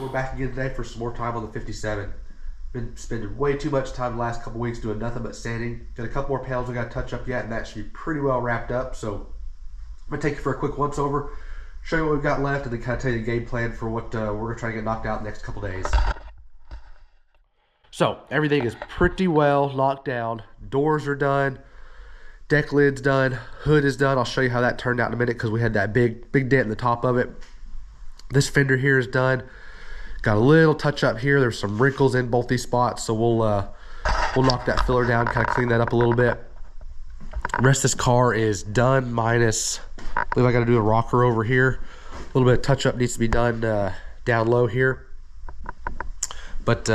We're back again today for some more time on the 57. Been spending way too much time the last couple weeks doing nothing but sanding. Got a couple more panels we got to touch up yet, and that should be pretty well wrapped up. So I'm going to take you for a quick once over, show you what we've got left, and then kind of tell you the game plan for what we're going to try to get knocked out in the next couple days. So everything is pretty well knocked down. Doors are done. Deck lid's done. Hood is done. I'll show you how that turned out in a minute because we had that big dent in the top of it. This fender here is done. Got a little touch up here. There's some wrinkles in both these spots, so we'll knock that filler down, kind of clean that up a little bit. The rest of this car is done, minus I believe I got to do a rocker over here. A little bit of touch up needs to be done down low here. But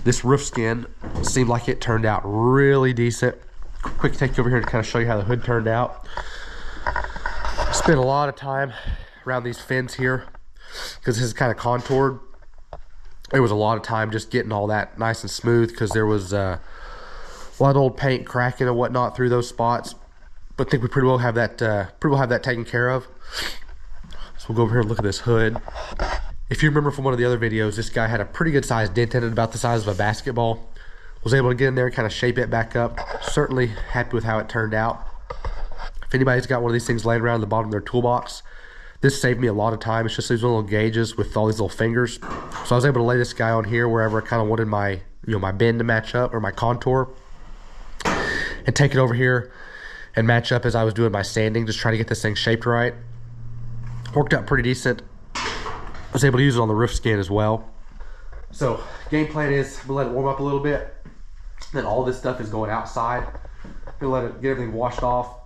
this roof skin seemed like it turned out really decent. Quick take you over here to kind of show you how the hood turned out. Spent a lot of time around these fins here because this is kind of contoured. It was a lot of time just getting all that nice and smooth because there was a lot of old paint cracking and whatnot through those spots. But I think we pretty well have that taken care of. So we'll go over here and look at this hood. If you remember from one of the other videos, this guy had a pretty good sized dent in it, about the size of a basketball. Was able to get in there and kind of shape it back up. Certainly happy with how it turned out. If anybody's got one of these things laying around at the bottom of their toolbox, this saved me a lot of time. It's just these little gauges with all these little fingers. So I was able to lay this guy on here wherever I kind of wanted my, my bend to match up, or my contour, and take it over here and match up as I was doing my sanding, just trying to get this thing shaped right. Worked out pretty decent. I was able to use it on the roof skin as well. So game plan is I'm gonna let it warm up a little bit. Then all this stuff is going outside. Gonna let it get everything washed off,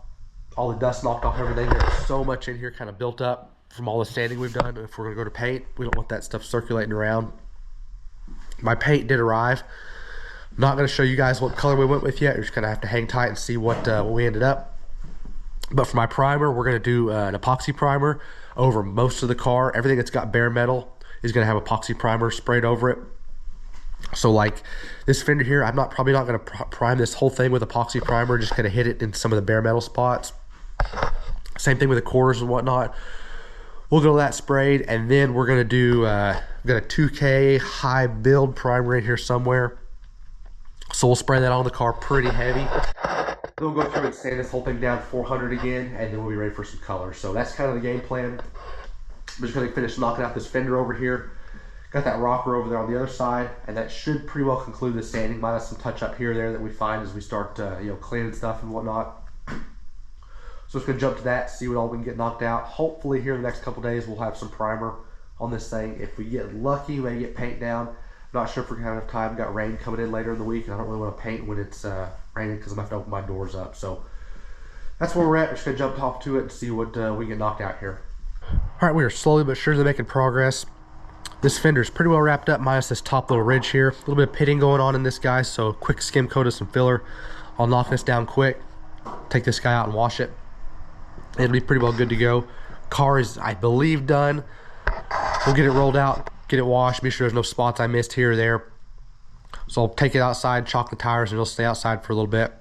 all the dust knocked off everything. There's so much in here kind of built up from all the sanding we've done. If we're gonna go to paint, we don't want that stuff circulating around. My paint did arrive. I'm not gonna show you guys what color we went with yet. You're just gonna have to hang tight and see what we ended up. But for my primer, we're gonna do an epoxy primer over most of the car. Everything that's got bare metal is gonna have epoxy primer sprayed over it. So like this fender here, I'm probably not gonna prime this whole thing with epoxy primer, just gonna hit it in some of the bare metal spots. Same thing with the quarters and whatnot. We'll go that sprayed, and then we're gonna do got a 2K high build primer in here somewhere. So we'll spray that on the car pretty heavy. Then we'll go through and sand this whole thing down 400 again, and then we'll be ready for some color. So that's kind of the game plan. I'm just gonna finish knocking out this fender over here. Got that rocker over there on the other side, and that should pretty well conclude the sanding, minus some touch up here or there that we find as we start cleaning stuff and whatnot. So just gonna jump to that, see what all we can get knocked out. Hopefully here in the next couple days we'll have some primer on this thing. If we get lucky, we may get paint down. I'm not sure if we're gonna have enough time. We've got rain coming in later in the week, and I don't really want to paint when it's raining because I'm gonna have to open my doors up. So that's where we're at. We're just gonna jump off to it and see what we get knocked out here. All right, we are slowly but surely making progress. This fender is pretty well wrapped up, minus this top little ridge here. A little bit of pitting going on in this guy, so quick skim coat of some filler. I'll knock this down quick, take this guy out and wash it. It'll be pretty well good to go. Car is, I believe, done. We'll get it rolled out, get it washed, make sure there's no spots I missed here or there. So I'll take it outside, chalk the tires, and it'll stay outside for a little bit.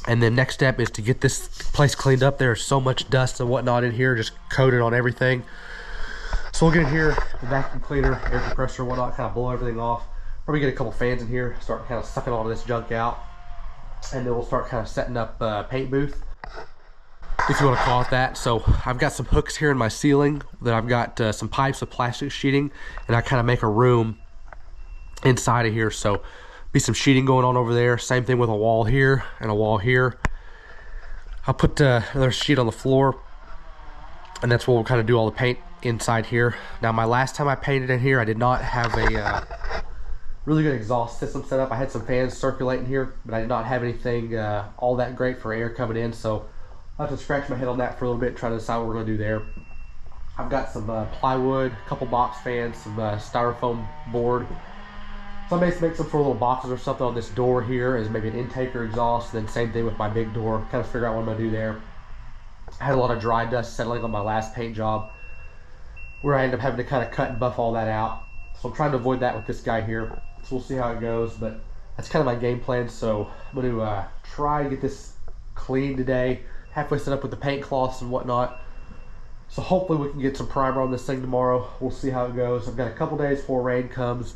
And then next step is to get this place cleaned up. There's so much dust and whatnot in here, just coated on everything. So we'll get in here, the vacuum cleaner, air compressor and whatnot, kind of blow everything off. Probably get a couple fans in here, start kind of sucking all of this junk out. And then we'll start kind of setting up a paint booth, if you want to call it that. So I've got some hooks here in my ceiling, then I've got some pipes with plastic sheeting, and I kind of make a room inside of here. So be some sheeting going on over there. Same thing with a wall here and a wall here. I'll put another sheet on the floor, and that's where we'll kind of do all the paint inside here. Now my last time I painted in here, I did not have a really good exhaust system set up. I had some fans circulating here, but I did not have anything all that great for air coming in, so I'll have to scratch my head on that for a little bit, try to decide what we're going to do there. I've got some plywood, a couple box fans, some styrofoam board. So I may make some sort of little boxes or something on this door here as maybe an intake or exhaust, and then same thing with my big door, kind of figure out what I'm going to do there. I had a lot of dry dust settling on my last paint job, where I ended up having to kind of cut and buff all that out. So I'm trying to avoid that with this guy here. So we'll see how it goes, but that's kind of my game plan. So I'm going to try to get this clean today, halfway set up with the paint cloths and whatnot. So hopefully we can get some primer on this thing tomorrow. We'll see how it goes. I've got a couple days before rain comes.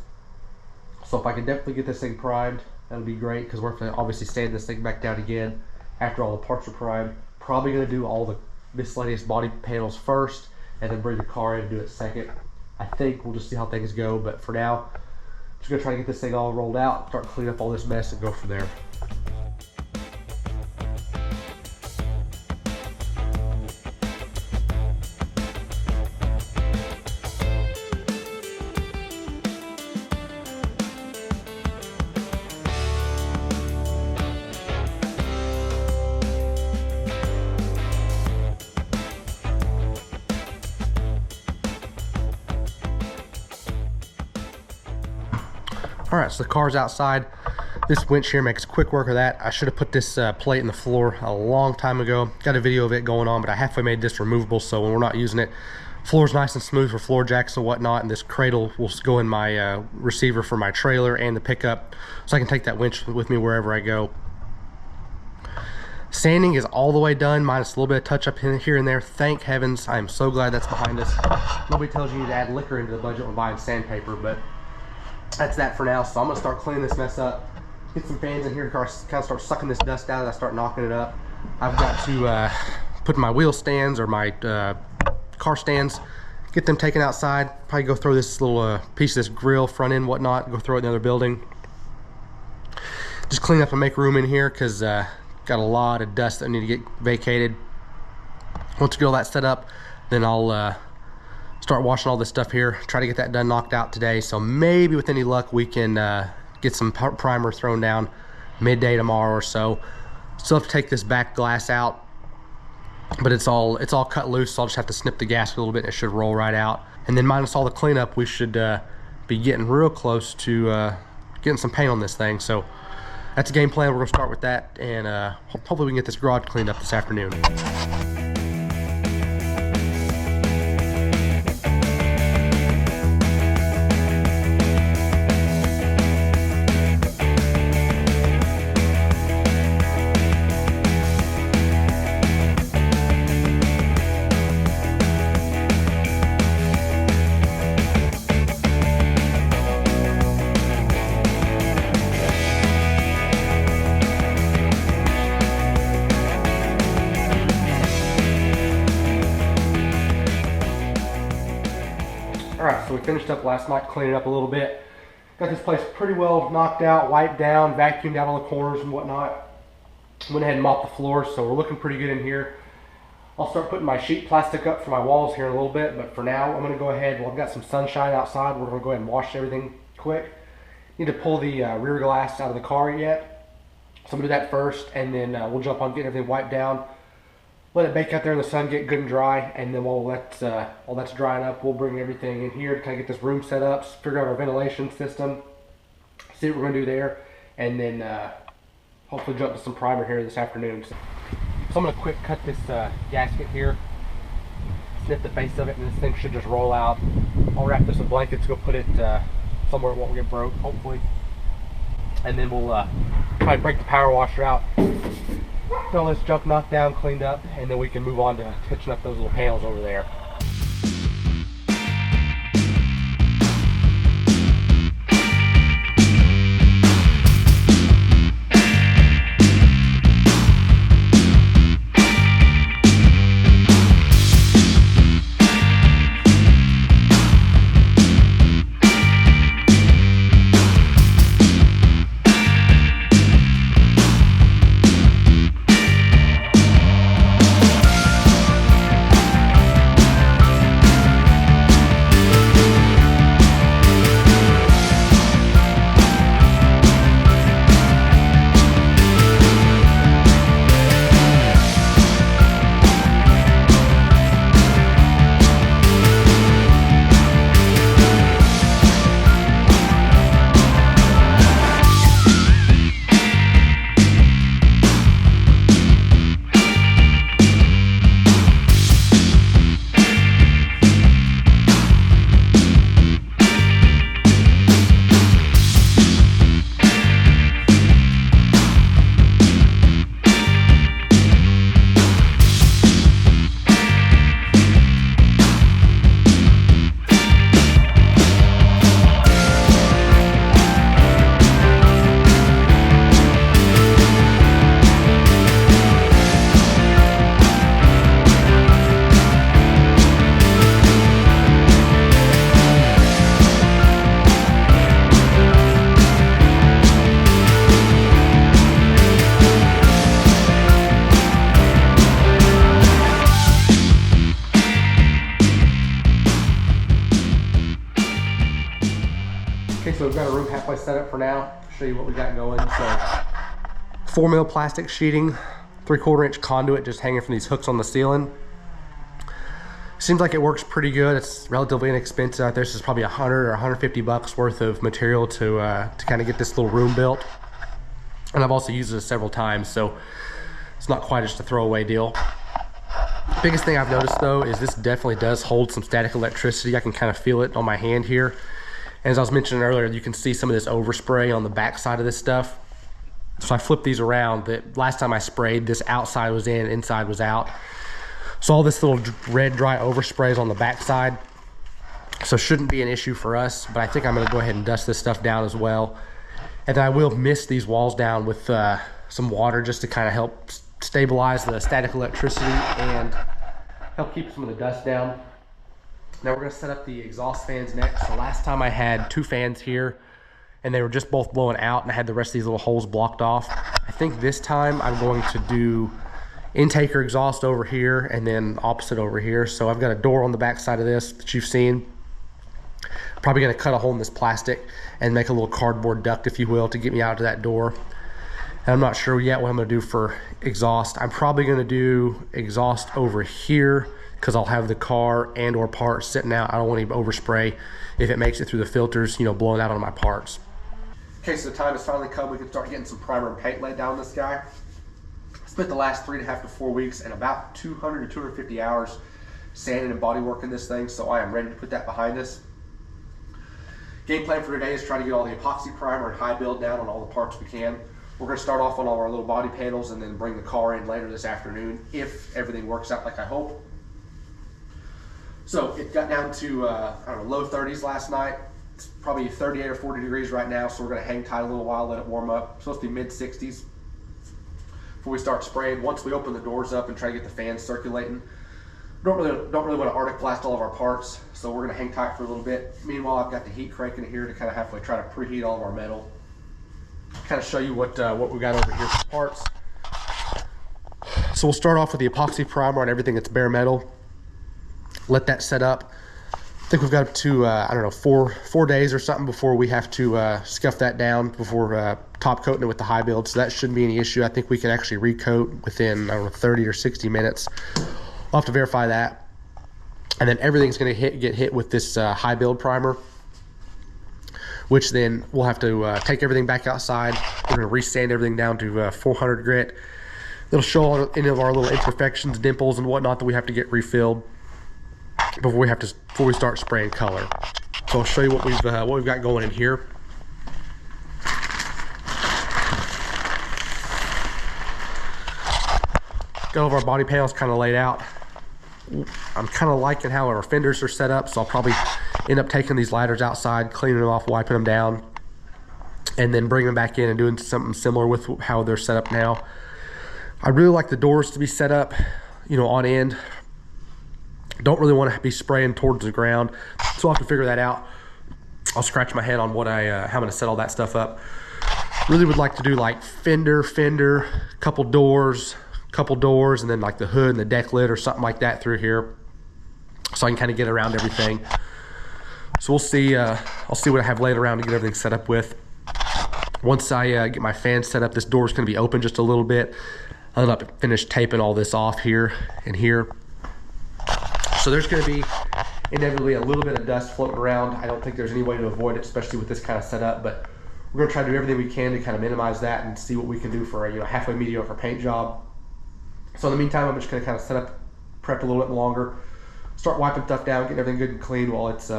So if I can definitely get this thing primed, that'll be great, because we're going to obviously sand this thing back down again after all the parts are primed. Probably going to do all the miscellaneous body panels first and then bring the car in and do it second. I think we'll just see how things go, but for now, just going to try to get this thing all rolled out, start cleaning up all this mess and go from there. All right, so the car's outside. This winch here makes quick work of that. I should have put this plate in the floor a long time ago. Got a video of it going on, but I halfway made this removable, so when we're not using it, floor's nice and smooth for floor jacks and whatnot, and this cradle will go in my receiver for my trailer and the pickup, so I can take that winch with me wherever I go. Sanding is all the way done, minus a little bit of touch up here and there. Thank heavens. I am so glad that's behind us. Nobody tells you to add liquor into the budget when buying sandpaper, but that's that for now. So I'm gonna start cleaning this mess up, get some fans in here to kind of start sucking this dust out as I start knocking it up. I've got to put my wheel stands or my car stands, get them taken outside. Probably go throw this little piece of this grill front end whatnot, go throw it in the other building. Just clean up and make room in here, because got a lot of dust that need to get vacated. Once we get all that set up, then I'll start washing all this stuff here, try to get that done, knocked out today. So maybe with any luck we can get some primer thrown down midday tomorrow or so. Still have to take this back glass out, but it's all cut loose, so I'll just have to snip the gasket a little bit and it should roll right out. And then minus all the cleanup, we should be getting real close to getting some paint on this thing. So that's the game plan. We're gonna start with that, and hopefully we can get this garage cleaned up this afternoon. Alright, so we finished up last night, cleaning up a little bit. Got this place pretty well knocked out, wiped down, vacuumed out all the corners and whatnot. Went ahead and mopped the floors, so we're looking pretty good in here. I'll start putting my sheet plastic up for my walls here in a little bit, but for now, I'm going to go ahead, well, I've got some sunshine outside. We're going to go ahead and wash everything quick. Need to pull the rear glass out of the car yet, so I'm going to do that first, and then we'll jump on getting everything wiped down. Let it bake out there in the sun, get good and dry, and then while that's drying up, we'll bring everything in here to kind of get this room set up, figure out our ventilation system, see what we're going to do there, and then hopefully jump to some primer here this afternoon. So I'm going to quick cut this gasket here, snip the face of it, and this thing should just roll out. I'll wrap this with blankets, go put it somewhere it won't get broke, hopefully, and then we'll probably break the power washer out. Get all this junk knocked down, cleaned up, and then we can move on to hitching up those little panels over there. halfway set up for now. Show you what we got going. So 4 mil plastic sheeting, 3/4 inch conduit just hanging from these hooks on the ceiling. Seems like it works pretty good. It's relatively inexpensive out there. This is probably 100 or 150 bucks worth of material to kind of get this little room built. And I've also used it several times, so it's not quite just a throwaway deal. Biggest thing I've noticed though is this definitely does hold some static electricity. I can kind of feel it on my hand here. And as I was mentioning earlier, you can see some of this overspray on the back side of this stuff. So I flipped these around. The last time I sprayed, this outside was in, inside was out. So all this little red dry overspray is on the back side. So shouldn't be an issue for us, but I think I'm gonna go ahead and dust this stuff down as well. And then I will mist these walls down with some water just to kind of help stabilize the static electricity and help keep some of the dust down. Now we're gonna set up the exhaust fans next. So last time I had 2 fans here and they were just both blowing out and I had the rest of these little holes blocked off. I think this time I'm going to do intake or exhaust over here and then opposite over here. So I've got a door on the back side of this that you've seen. Probably gonna cut a hole in this plastic and make a little cardboard duct, if you will, to get me out to that door. And I'm not sure yet what I'm gonna do for exhaust. I'm probably gonna do exhaust over here because I'll have the car and or parts sitting out. I don't want to overspray if it makes it through the filters, you know, blowing out on my parts. Okay, so the time has finally come. We can start getting some primer and paint laid down on this guy. Spent the last 3.5 to 4 weeks and about 200 to 250 hours sanding and body working this thing, so I am ready to put that behind us. Game plan for today is try to get all the epoxy primer and high build down on all the parts we can. We're going to start off on all our little body panels and then bring the car in later this afternoon if everything works out like I hope. So it got down to I don't know, low 30s last night. It's probably 38 or 40 degrees right now, so we're going to hang tight a little while, let it warm up. It's supposed to be mid 60s before we start spraying. Once we open the doors up and try to get the fans circulating, don't really want to Arctic blast all of our parts, so we're going to hang tight for a little bit. Meanwhile, I've got the heat cranking here to kind of halfway try to preheat all of our metal. Kind of show you what we got over here for parts. So we'll start off with the epoxy primer on everything that's bare metal. Let that set up. I think we've got up to I don't know, four days or something before we have to scuff that down before top coating it with the high build. So that shouldn't be any issue. I think we can actually recoat within, I don't know, 30 or 60 minutes. I'll have to verify that. And then everything's going to get hit with this high build primer, which then we'll have to take everything back outside. We're going to resand everything down to 400 grit. It'll show any of our little imperfections, dimples, and whatnot that we have to get refilled before we start spraying color. So I'll show you what we've got going in here. Got all of our body panels kind of laid out. I'm kind of liking how our fenders are set up, so I'll probably end up taking these ladders outside, cleaning them off, wiping them down, and then bringing them back in and doing something similar with how they're set up now. I really like the doors to be set up, you know, on end. Don't really want to be spraying towards the ground, so I'll have to figure that out. I'll scratch my head on what how I'm going to set all that stuff up. Really would like to do like fender, couple doors, and then like the hood and the deck lid or something like that through here, so I can kind of get around everything. So we'll see. I'll see what I have laid around to get everything set up with. Once I get my fan set up, this door is going to be open just a little bit. I'll end up finish taping all this off here and here. So there's going to be inevitably a little bit of dust floating around. I don't think there's any way to avoid it, especially with this kind of setup, but we're going to try to do everything we can to kind of minimize that and see what we can do for a halfway mediocre paint job. So in the meantime, I'm just going to kind of set up, prep a little bit longer, start wiping stuff down, getting everything good and clean while it's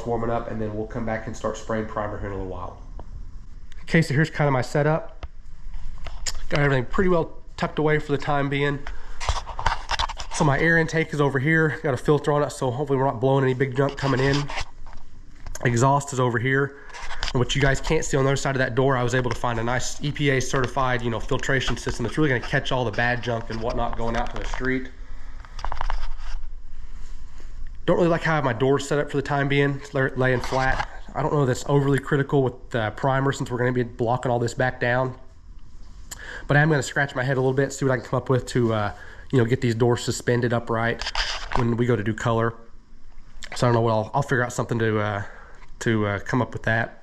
warming up, and then we'll come back and start spraying primer here in a little while. Okay, so here's kind of my setup. Got everything pretty well tucked away for the time being. So my air intake is over here, got a filter on it, so hopefully we're not blowing any big junk coming in. Exhaust is over here. And what you guys can't see on the other side of that door, I was able to find a nice EPA certified, filtration system that's really gonna catch all the bad junk and whatnot going out to the street. Don't really like how I have my doors set up for the time being, laying flat. I don't know if that's overly critical with the primer since we're gonna be blocking all this back down. But I am gonna scratch my head a little bit, see what I can come up with to get these doors suspended upright when we go to do color. So I don't know what I'll figure out something to come up with that.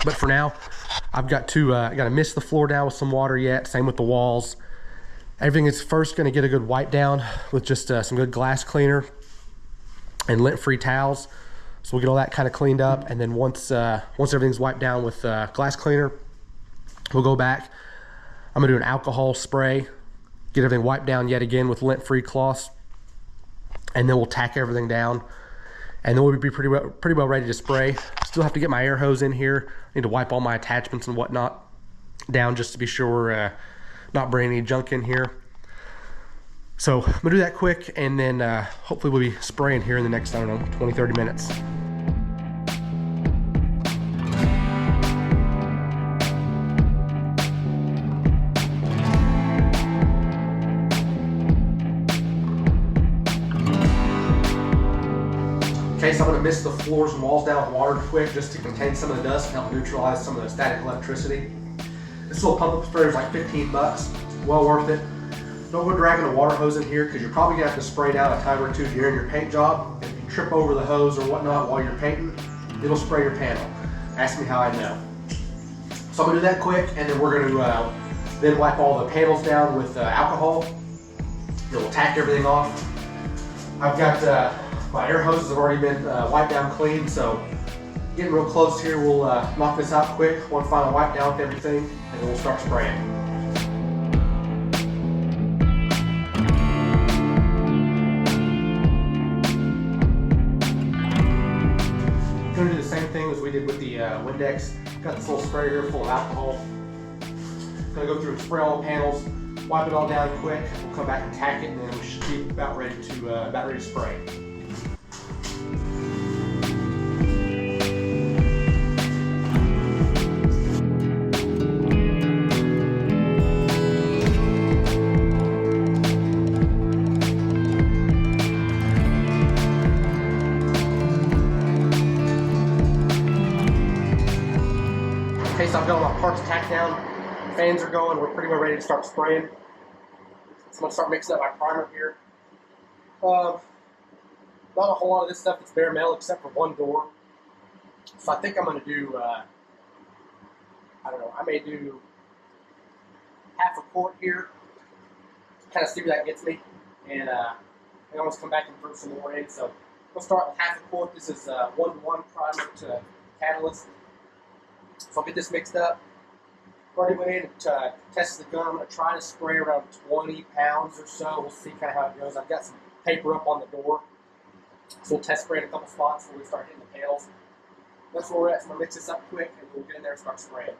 But for now, I've got to mist the floor down with some water yet. Same with the walls. Everything is first going to get a good wipe down with just some good glass cleaner and lint-free towels. So we'll get all that kind of cleaned up, and then once everything's wiped down with glass cleaner, we'll go back. I'm gonna do an alcohol spray, get everything wiped down yet again with lint-free cloths, and then we'll tack everything down, and then we'll be pretty well ready to spray. Still have to get my air hose in here. I need to wipe all my attachments and whatnot down just to be sure we're not bringing any junk in here. So I'm gonna do that quick, and then hopefully we'll be spraying here in the next, I don't know, 20-30 minutes. Okay, so I'm gonna mist the floors and walls down with water quick just to contain some of the dust and help neutralize some of the static electricity. This little pump-up sprayer is like 15 bucks, well worth it. Don't go dragging a water hose in here because you're probably gonna have to spray down a time or two during your paint job. If you trip over the hose or whatnot while you're painting, it'll spray your panel. Ask me how I know. So I'm gonna do that quick, and then we're gonna then wipe all the panels down with alcohol. Then we'll tack everything off. I've got my air hoses have already been wiped down clean, so getting real close here. We'll knock this out quick, one final wipe down with everything, and then we'll start spraying. Gonna do the same thing as we did with the Windex. Got this little sprayer here full of alcohol. Gonna go through and spray all the panels, wipe it all down quick. We'll come back and tack it, and then we should be about ready to spray. Okay, so I've got all my parts tacked down, fans are going, we're pretty well ready to start spraying. So I'm going to start mixing up my primer here. Not a whole lot of this stuff is bare metal except for one door. So I think I'm going to do, I don't know, I may do half a quart here, kind of see where that gets me, and I always come back and throw some more in. So we'll start with half a quart. This is 1-to-1 primer to catalyst. So I'll get this mixed up. Already went in to test the gun. I'm going to try to spray around 20 pounds or so. We'll see kind of how it goes. I've got some paper up on the door, so we'll test spray in a couple spots before we start hitting the pails. That's where we're at. So I'm going to mix this up quick, and we'll get in there and start spraying.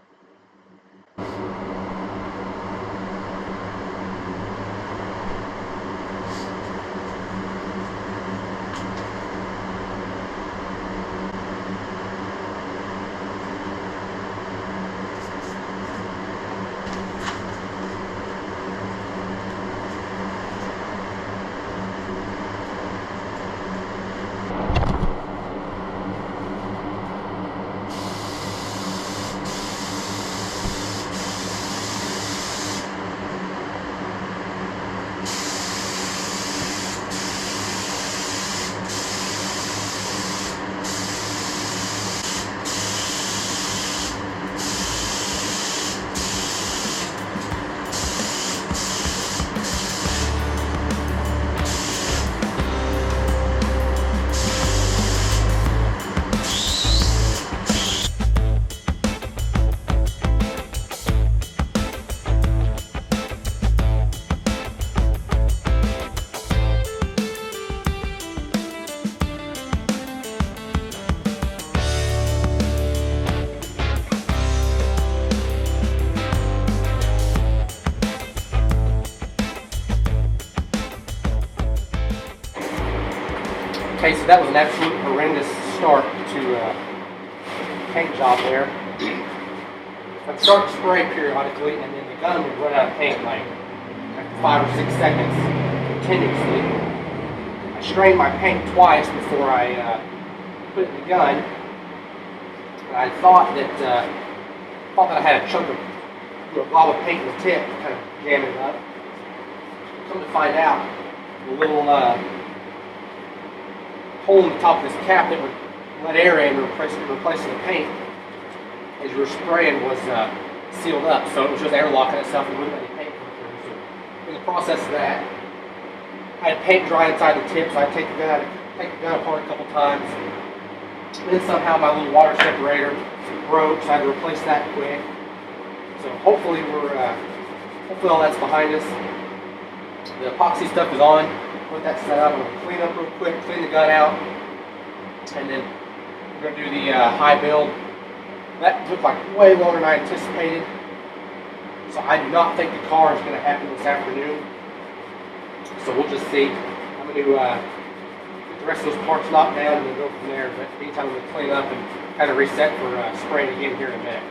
Okay, so that was an absolute horrendous start to paint job there. I'd start to spray periodically, and then the gun would run out of paint like 5 or 6 seconds continuously. I strained my paint twice before I put it in the gun. And I thought that I had a chunk of blob of paint in the tip, kind of jamming it up. Come to find out, the little hole in the top of this cap that would let air in, replacing the paint, as you were spraying was sealed up, so it was just airlocking itself and wouldn't let any paint come through. So in the process of that, I had paint dry inside the tip, so I had to take the gun apart a couple times. And then somehow my little water separator broke, so I had to replace that quick. So hopefully hopefully all that's behind us. The epoxy stuff is on. Put that set up. I'm going to clean up real quick, clean the gun out, and then we're going to do the high build. That took like way longer than I anticipated, so I do not think the car is going to happen this afternoon. So we'll just see. I'm going to get the rest of those parts knocked down and then go from there. But meantime, I'm going to clean up and kind of reset for spraying again here in a minute.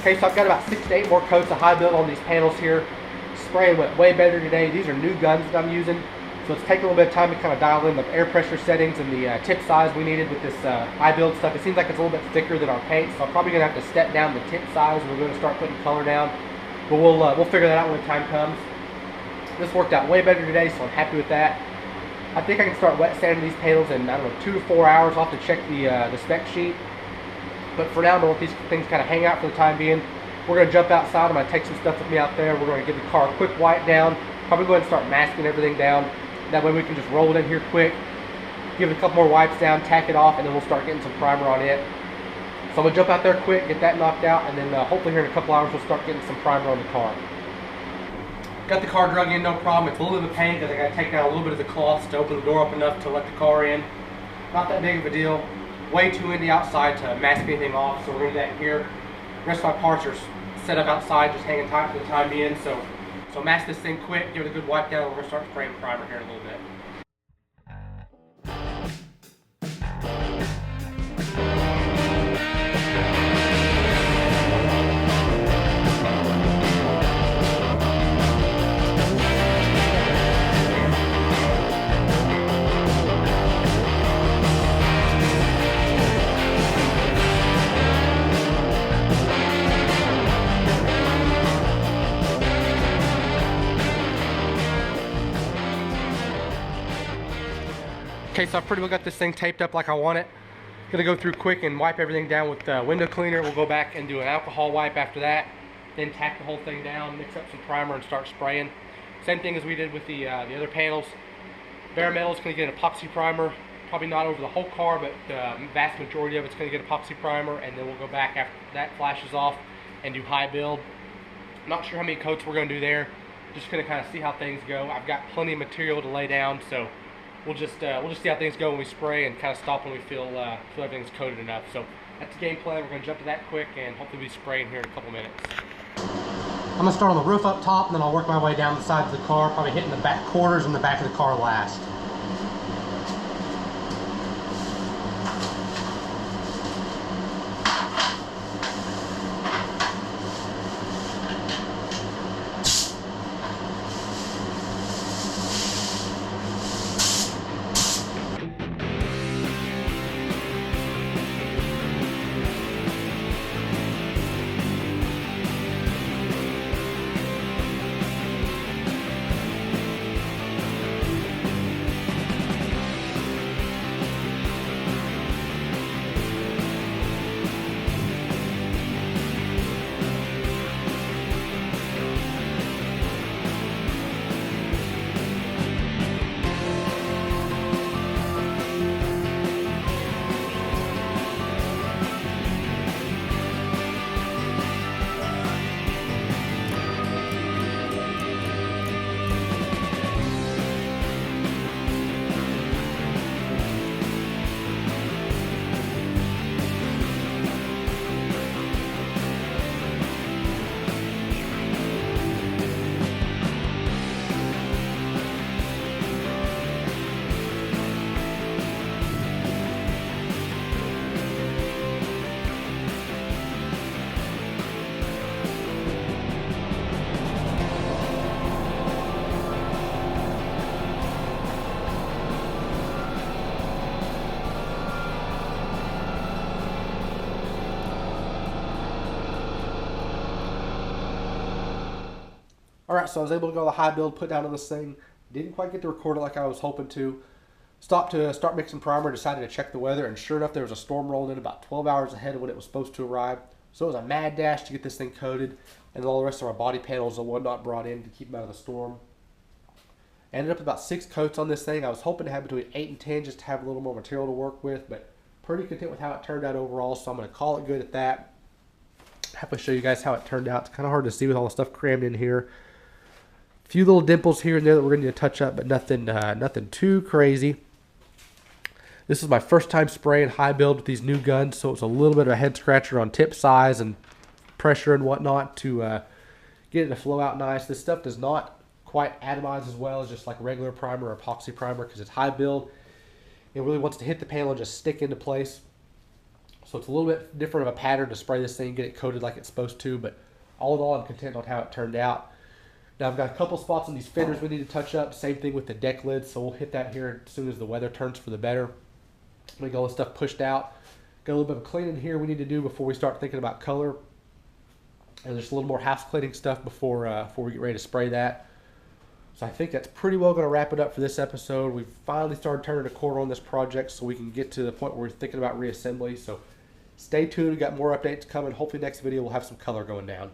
Okay, so I've got about 6 to 8 more coats of high build on these panels here. Spraying went way better today. These are new guns that I'm using, so it's taking a little bit of time to kind of dial in the air pressure settings and the tip size we needed with this high build stuff. It seems like it's a little bit thicker than our paint, so I'm probably going to have to step down the tip size. We're going to start putting color down, but we'll figure that out when the time comes. This worked out way better today, so I'm happy with that. I think I can start wet sanding these panels in, I don't know, 2 to 4 hours. I'll have to check the spec sheet. But for now, I'm going to let these things kind of hang out for the time being. We're going to jump outside. I'm going to take some stuff with me out there. We're going to give the car a quick wipe down. Probably go ahead and start masking everything down. That way we can just roll it in here quick, give it a couple more wipes down, tack it off, and then we'll start getting some primer on it. So I'm going to jump out there quick, get that knocked out, and then hopefully here in a couple hours we'll start getting some primer on the car. Got the car drug in, no problem. It's a little bit of a pain because I got to take down a little bit of the cloths to open the door up enough to let the car in. Not that big of a deal. Way too windy outside to mask anything off, so we're going to do that here. The rest of my parts are set up outside, just hanging tight for the time being. So mask this thing quick, give it a good wipe down, and we're going to start spraying primer here in a little bit. Okay, so I've pretty well got this thing taped up like I want it. Gonna go through quick and wipe everything down with window cleaner. We'll go back and do an alcohol wipe after that. Then tack the whole thing down, mix up some primer, and start spraying. Same thing as we did with the other panels. Bare metal is gonna get an epoxy primer. Probably not over the whole car, but the vast majority of it's gonna get epoxy primer, and then we'll go back after that flashes off and do high build. Not sure how many coats we're gonna do there. Just gonna kind of see how things go. I've got plenty of material to lay down, so we'll just see how things go when we spray and kind of stop when we feel everything's coated enough. So that's the game plan. We're going to jump to that quick and hopefully be spraying here in a couple minutes. I'm going to start on the roof up top, and then I'll work my way down the sides of the car, probably hitting the back quarters and the back of the car last. Alright, so I was able to go the high build, put down on this thing. Didn't quite get to record it like I was hoping to. Stopped to start mixing primer, decided to check the weather, and sure enough, there was a storm rolling in about 12 hours ahead of when it was supposed to arrive. So it was a mad dash to get this thing coated, and all the rest of our body panels and whatnot brought in to keep them out of the storm. Ended up with about 6 coats on this thing. I was hoping to have between 8 and 10 just to have a little more material to work with, but pretty content with how it turned out overall, so I'm going to call it good at that. Happily show you guys how it turned out. It's kind of hard to see with all the stuff crammed in here. A few little dimples here and there that we're going to need to touch up, but nothing too crazy. This is my first time spraying high build with these new guns, so it's a little bit of a head scratcher on tip size and pressure and whatnot to get it to flow out nice. This stuff does not quite atomize as well as just like regular primer or epoxy primer because it's high build. It really wants to hit the panel and just stick into place. So it's a little bit different of a pattern to spray this thing, get it coated like it's supposed to, but all in all, I'm content on how it turned out. Now I've got a couple spots on these fenders we need to touch up. Same thing with the deck lids, so we'll hit that here as soon as the weather turns for the better. We got all this stuff pushed out. Got a little bit of cleaning here we need to do before we start thinking about color. And there's a little more house cleaning stuff before we get ready to spray that. So I think that's pretty well going to wrap it up for this episode. We've finally started turning a corner on this project so we can get to the point where we're thinking about reassembly. So stay tuned. We've got more updates coming. Hopefully next video we'll have some color going down.